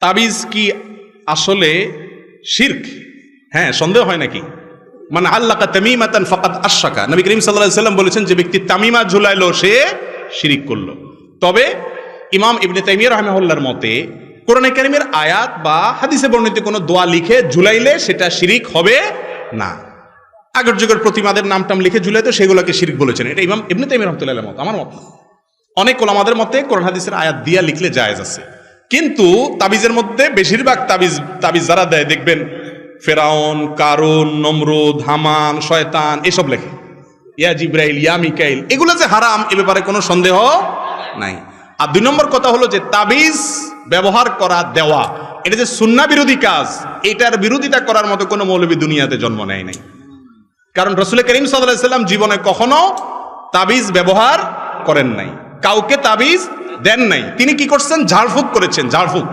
তাবিজ কি আসলে শিরক? হ্যাঁ, সন্দেহ হয় নাকি? মানে আল্লাকা তামিমাতান ফাকাদ আশরাকা, নবী করিম সাল্লাল্লাহু আলাইহি ওয়াসাল্লাম বলেছেন, যে ব্যক্তি তামিমা ঝুলাইলো সে শিরিক করলো। তবে ইমাম ইবনে তাইমিয়া রাহিমাহুল্লাহর মতে কোরআনে কারীমের আয়াত বা হাদিসে বর্ণিত কোনো দোয়া লিখে ঝুলাইলে সেটা শিরিক হবে না। আগের যুগের প্রতিমাদের নামটাম লিখে ঝুলাইতো, সেগুলোকে শিরিক বলেছেন। এটা ইমাম ইবনে তাইমিয়া রাহমাতুল্লাহির মত, আমার মত না। অনেক ওলামাদের মতে কোরআন হাদিসের আয়াত দিয়া লিখলে জায়েজ আছে। কিন্তু তাবিজের মধ্যে বেশিরভাগ তাবিজ যারা দেয় দেখবেন ফেরাউন, কারুন, নমরুদ, হামান, শয়তান এসব লেখে, ইয়া জিব্রাইল, ইয়া মিকাইল, এগুলো যে হারাম এ ব্যাপারে কোনো সন্দেহ নাই। আর 2 নম্বর কথা হলো যে তাবিজ ব্যবহার করা, দেওয়া, এটা যে সুন্নাহ বিরোধী কাজ, এটার বিরোধিতা করার মতো কোনো মৌলবী দুনিয়াতে জন্ম নেয় নাই। কারণ রাসূল করিম সাল্লাল্লাহু আলাইহি ওয়াসাল্লাম জীবনে কখনো তাবিজ ব্যবহার করেন নাই, কাউকে তাবিজ দেন নাই। তিনি কি করছেন? ঝাড়ফুঁক করেছেন, ঝাড়ফুঁক।